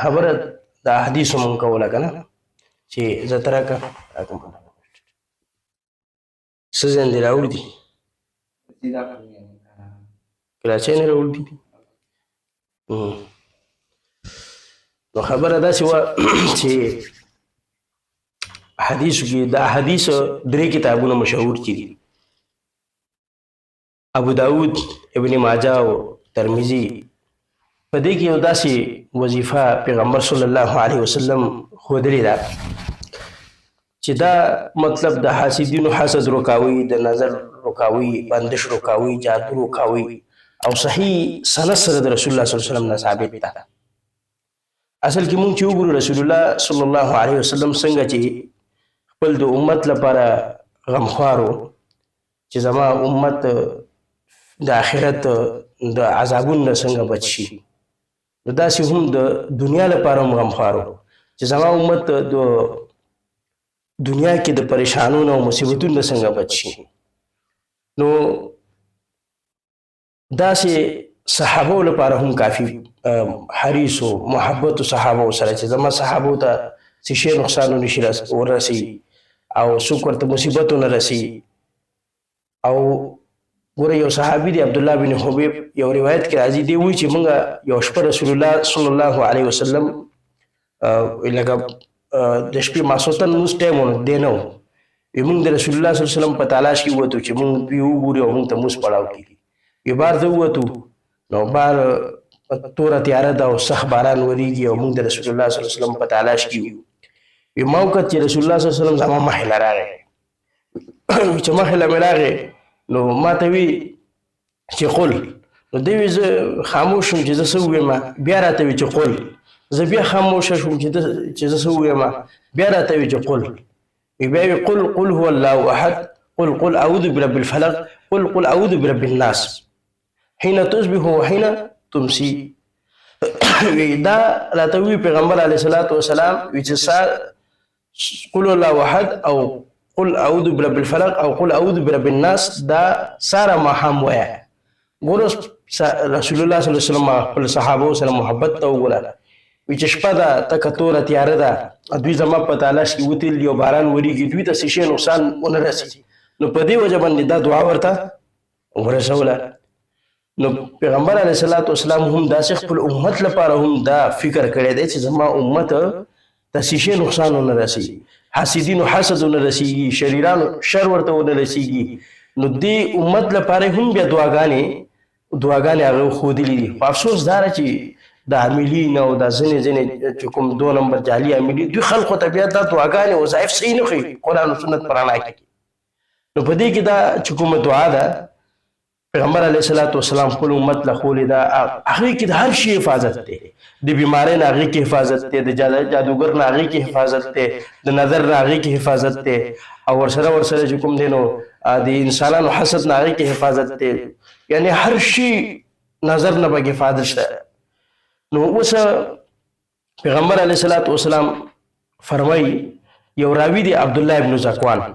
خبره د حدیث مونږ کوله کنه چې زه ترکه څه ځین دی راوړي دي کراچۍ نه راوړي دي نو خبره داسې وه چې حدیثو کې دا حدیث درې کتابونه مشهور چې دي ابو داود ابن ماجه او ترمذی په دې کې یو داسې وظیفه پیغمبر صلی الله علیه وسلم ښودلې ده چې دا مطلب د حاسدینو حسد روکاوي د نظر روکاوي بندش روکاوي جادو روکاوي او صحیح سند سره د رسول الله صلی الله علیه وسلم نه ثابت ده اصل کې مونږ چې وګورو رسول الله صلی الله علیه وسلم څنګه چې خپل د امت لپاره غمخوارو چې زما امت د آخرت د عذابونو څنګه بچ شي نو داسې هم د دنیا لپاره هم غمخوارو چې زما امت د دنیا کې د پریشانونو او مصیبتونو څنګه بچ شي نو داسې صحابو لپاره هم کافي حریص او محبت صحابه سره چې زما صحابو ته څه شی نقصان نشي ورسي او څوک ورته مصیبتونه رسي او ګوره یو صحابي دی عبد الله بن حبیب یو روایت کې راځي دی وایي چې موږ یو شپه رسول الله صلی الله علیه وسلم لکه د شپې ماسوتن موږ ټایم دی نه موږ د رسول الله صلی الله علیه وسلم په تلاش کې ووتو چې موږ دوی وګورو او موږ ته موږ پړاو کړي یو بار زه ووتو نو بار توره تیاره ده او سخت باران وریږي او موږ د رسول الله صلی الله علیه وسلم په تلاش کې یو ما وکړ چې رسول الله صلی الله علیه وسلم زما مخې له راغی چې مخې له مې راغی نو ما ته وی چې قل نو دی وی زه خاموش شوم چې زه څه ووایم بیا راته وی چې قل زه بیا خاموشه شوم چې زه څه ووایم بیا راته وی چې قل بیا وی قل هو الله احد قل اعوذ برب الفلق قل اعوذ برب الناس حين تصبح وحين تمسي دا راته وی پیغمبر علیه الصلاۃ والسلام وی چې قل الله احد او قل اعوذ برب الفلق او قل اعوذ برب الناس دا ساره ماهم وای ګور رسول الله صلی الله علیه وسلم خپل صحابه سره محبت ته وګوره وی چې شپه ده تک توره تیاره ده دوی زما په تلاش کې وتل یو باران وریږي دوی ته شي نقصان ونه رسي نو په دې وجه باندې دا دعا ورته ورسوله نو پیغمبر علیه الصلاۃ والسلام هم داسې خپل امت لپاره هم دا فکر کړی دی چې زما امت ته شي نقصان ونه رسي حاسدینو حسد ونه رسیږي شریرانو شر ورته ونه رسیږي نو دې امت لپاره هم بیا دعاګانې هغه ښودلي دي خو افسوس دا چې د عاملین او د ځینې چې کوم 2 نمبر جعلي عاملین دوی خلکو ته بیا دا دعاګانې وظایف صحیح نه ښیي قرآن او سنت په رڼا کې نو په دې کې دا چې کومه دعا ده پیغمبر علیه الصلاۃ والسلام خپل امت له خولې دا هغې کې د هر شي حفاظت دی د بیمارۍ نه هغې کې حفاظت دی د جادوګر نه هغې کې حفاظت دی د نظر نه هغې کې حفاظت دی او ورسره چې کوم دی نو د انسانانو حسد نه هغې کې حفاظت دی یعنی هر شي نظر نه پکې حفاظت شته نو اوس پیغمبر علیه الصلاۃ والسلام فرمایي یو راوي دی عبدالله ابن زکوان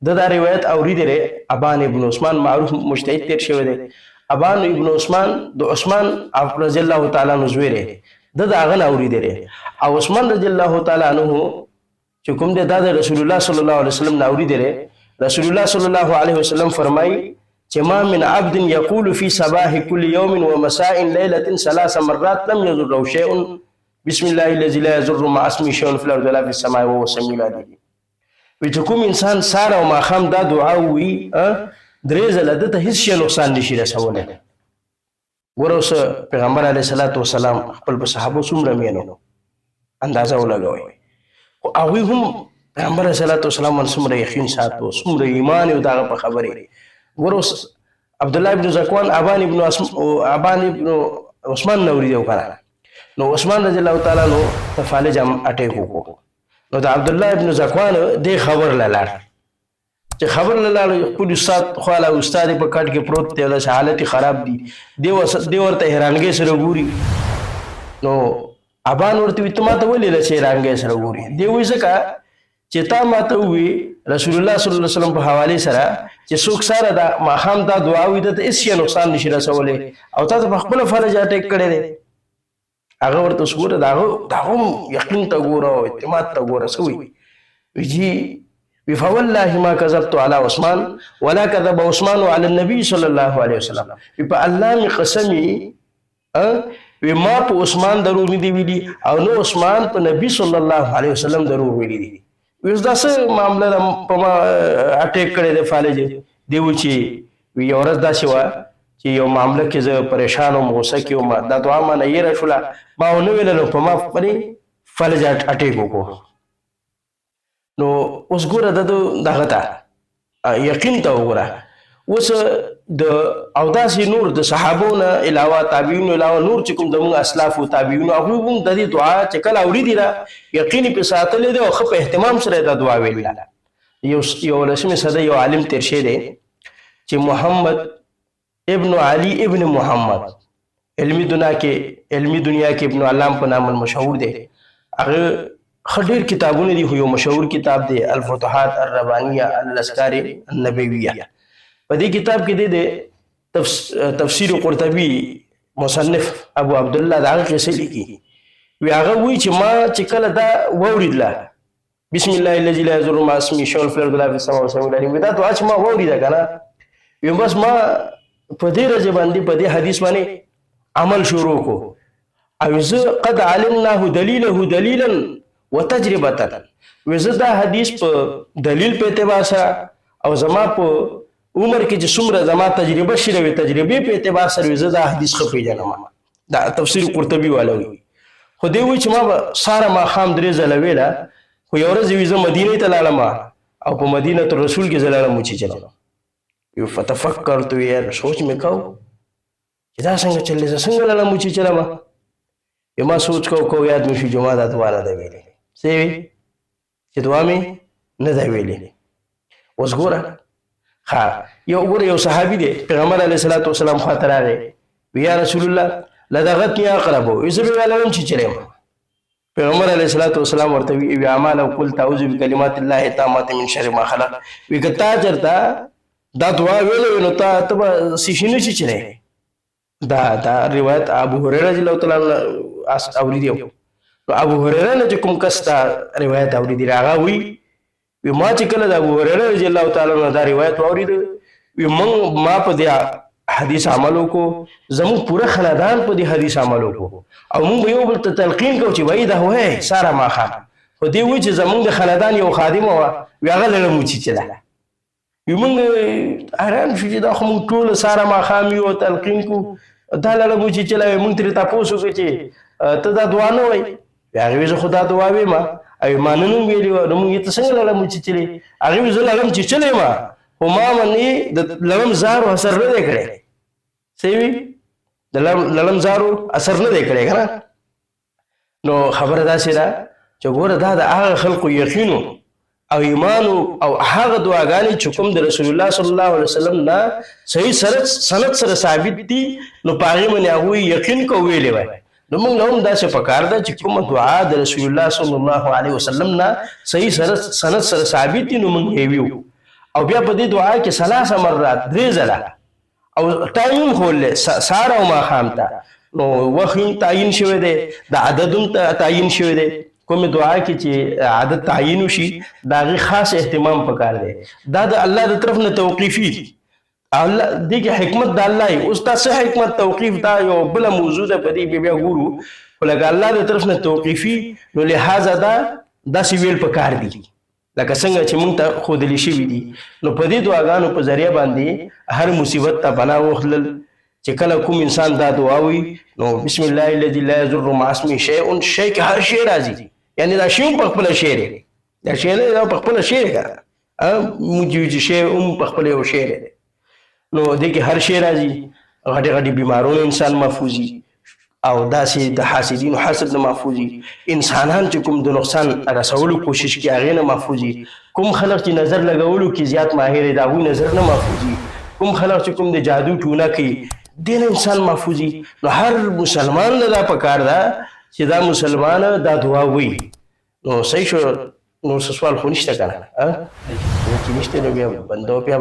دا روایت اوریدلی دی ابان ابن عثمان معروف مجتهد تیر شوی دی ابان ابن عثمان د عثمان رضی الله تعالی عنہ زوی دی دا هغه نه اوریدلی دی او عثمان رضی الله تعالی عنہ چې کوم دی دا د رسول الله صلی الله علیه وسلم نه اوریدلی دی رسول الله صلی الله علیه وسلم فرمایي چې ما من عبد یقول فی صباح کل یوم ومساء لیلة 3 مرات لم یضره شیء بسم الله الذي لا يضر مع اسمه شيء في الارض ولا في السماء وهو السميع العليم وی چې کوم انسان سار او ماښام دا دعا ووي درې ځله ده ته هېڅ شی نقصان نشي رسولی ګوره اوس پیغمبر علیه الصلاۃ والسلام خپل په صحابو څومره مینو اندازه ولګوئ خو هغوی هم پیغمبر علیه الصلاۃ والسلام باندې څومره یقین ساتو څومره ایمان یو د هغه په خبرې ګوره اوس عبدالله ابن زکوان ابان ابن عثمان نه اورېدی که نه نو عثمان رضی الله تعالی عنہ ته فالج هم اټیک وکړو نو د عبدالله ابن زکوان دې خبر لاله چې خبر لاله خپل استاد خواله استاد په کټ کې پروت دی له حالت خراب دي دی ورته حیرانګي سره ګوري نو ابان ورته وي ته ماته ولې له حیرانګي سره ګوري دی وایي ځکه چې تا ماته وي رسول الله صلی الله علیه وسلم په حواله سره چې څوک سره دا ماښام دا دعا وي د هیڅ نقصان نشي رسولی او تا ته په خپل فرض اټیک کړی دی هغه ورته وګوره دا هم یقین ته ګوره او اعتماد ته ګوره څه وایي ویجي فوالله ما كذبت على عثمان ولا كذب عثمان على النبي صلى الله عليه وسلم په الله می قسمی وی ما په عثمان دروغ نه دی ویلي او نو عثمان په نبی صلی الله علیه وسلم دروغ ویلي دي اوس دا څه معامله په ما اټیک کړی دی فالج دی و چې یو ورځ داسې وه چې یو معامله کې زه پریشان وم غوسه کې وم دا دعا مانه یېره شوله ما ونه ویله نو په ما باندې فلج اټیک وکړو نو اوس ګوره دغه ته یقین ته وګوره اوس د او داسې نور د صحابو نه علاوه تابعینو علاوه نور چې کوم زموږ اسلاف او تابعینو هغوی هم د دې دعا چې کله اورېدي ده یقین یې پرې ساتلی دی او ښه په اهتمام سره یې دا دعا ویلې ده یو لسمې صدۍ یو عالم تېر شوی دی چې محمد ابن علي ابن محمد علمي دنیا کې ابن علام په نام مشهور دی هغه ښه ډېر کتابونه دي خو یو مشهور کتاب دی الفتوحات الربانیه الاسکار النبویه په دې کتاب کې د تفسیر قرطبي مصنف ابو عبدالله د هغه قصې لیکي وی هغه وایي چې ما چې کله دا واورېدله بسم الله الذي لا يضر مع اسمه شيء في الارض ولا في السماء والسميع العليم دا دعا چې ما واورېده که نه وی بس ما په دې ورځې باندې په دې حدیث باندې عمل شروع کړو او زه قد علمناه دلیله دلیلا وتجربه وی زه دا حدیث په دلیل په اعتبار سره او زما په عمر کې چې څومره زما تجربه شوې وي تجربې په اعتبار سره زه دا حدیث ښه پېژنم دا تفسیر قرطبي والا وایي خو دی وایي چې ما به ساره ماښام 3 ځله ویله خو یو ورځ وي زه مدینې ته لاړم او په مدینة الرسول کې زه لاړم وچې چلم فتفکرت یار سوچ مې کو چې دا څنګه چلې زه څنګه لاړم وچې چلم ما سوچ کو یاد مې شو چې ما دا دعا نه ده ویلې څه وي چې دعا مې نه ده ویلې اوس ګوره یو صحابي دی پیغمبر علیه الصلاة والسلام خواته راغی وی یا رسول الله لدغتني اقرب وی زه به لاړم چې چلم پیغمبر علیه الصلاة والسلام ورته وی اعمال او قل تعوذ بکلمات الله التامات من شر ما خلق وی که تا چرته دا دعا ویلې نو ته به شي نه شي چلې دا روایت ابو هريره رضی الله تعالی عنہ اوریدي نو ابو هريره نه چې کوم کس دا روایت اوریدي هغه وی ما چې کله د ابو هريره رضی الله تعالی عنہ دا روایت واورېده ما په دې حدیث عمل وکړو زموږ پوره خاندان په دې حدیث عمل وکړو او موږ یو بل ته تلقین کوو چې وایي دا وایي ساره ماښام خو دې وایي چې زموږ د خاندان یو خادمه وه وی هغه لړم وچیچله وی موږ حیران شو چې دا خو موږ ټوله ساره ماښام یو تلقین کوو دا لړم وچیچله وی موږ ترې تپوس وکړو چې ته دا دعا نه وایي هغې وی زه خو دا دعا ویم او ما نن هم ویلي وه نو موږ یې ته څنګه لړم وچیچلې هغې وی زه لړم چیچلی یم خو ما باندې د لړم زارو اثر نه دی کړی څه وي د لړم زارو اثر نه دی کړی که نه نو خبره داسې ده چې ګوره دا د هغه خلقو یقینو او ایمانو او هغه دعاګانې چې کوم د رسول الله صلی الله علیه وسلم نه صحیح سند سره ثابت دي نو په هغې باندې هغوی یقین کو ویلی وای نو موږ له هم داسې پکار ده چې کومه دعا د رسول الله صلی الله علیه وسلم نه صحیح سند سره ثابت دي نو موږ یې ویو او بیا په دې دعا کې 3 مرات 3 ځله او ټایم خولې ساره او ماښام ته نو وخت هم تعین شوی دی د عدد هم تعین شوی دی کومې دعا کې چې عدد تعین وشي د هغې خاص اهتمام پکار دی دا د الله د طرف نه توقیفي دي الله دې کې حکمت د الله وي اوس دا څه حکمت توقیف دا یو بله موضوع ده په دې بیا ګورو خو لکه الله د طرف نه توقیفي نو لحاظه دا داسې ویل پکار دي لکه څنګه چې موږ ته ښودلی شوي دي نو په دې دعاګانو په ذریعه باندې هر مصیبت ته پناه واخلل چې کله کوم انسان دا دعا وي نو بسم الله الذي لا يضر مع اسمه شیء شی کې هر شی راځي یعنی دا شی هم په خپله شی دی دا شی نه دا په خپله شی دی که موږ چې شی هم په خپله یو شی دی نو دې کې هر شی راځي غټې غټې بیمارونو انسان محفوظي او داسې د حاسدینو حسد نه محفوظي انسانان چې کوم د نقصان رسولو کوشش کوي هغې نه محفوظي کوم خلک چې نظر لګولو کې زیات ماهر دي د هغوی نظر نه محفوظي کوم خلک چې کوم د جادو ټونه کوي دې نه انسان محفوظي نو هر مسلمان نه دا پکار ده چې دا مسلمان دا دعا وایي نو صحیح شو نو څه سوال خو نشته که نه چې نشته نو بیا بندو بیا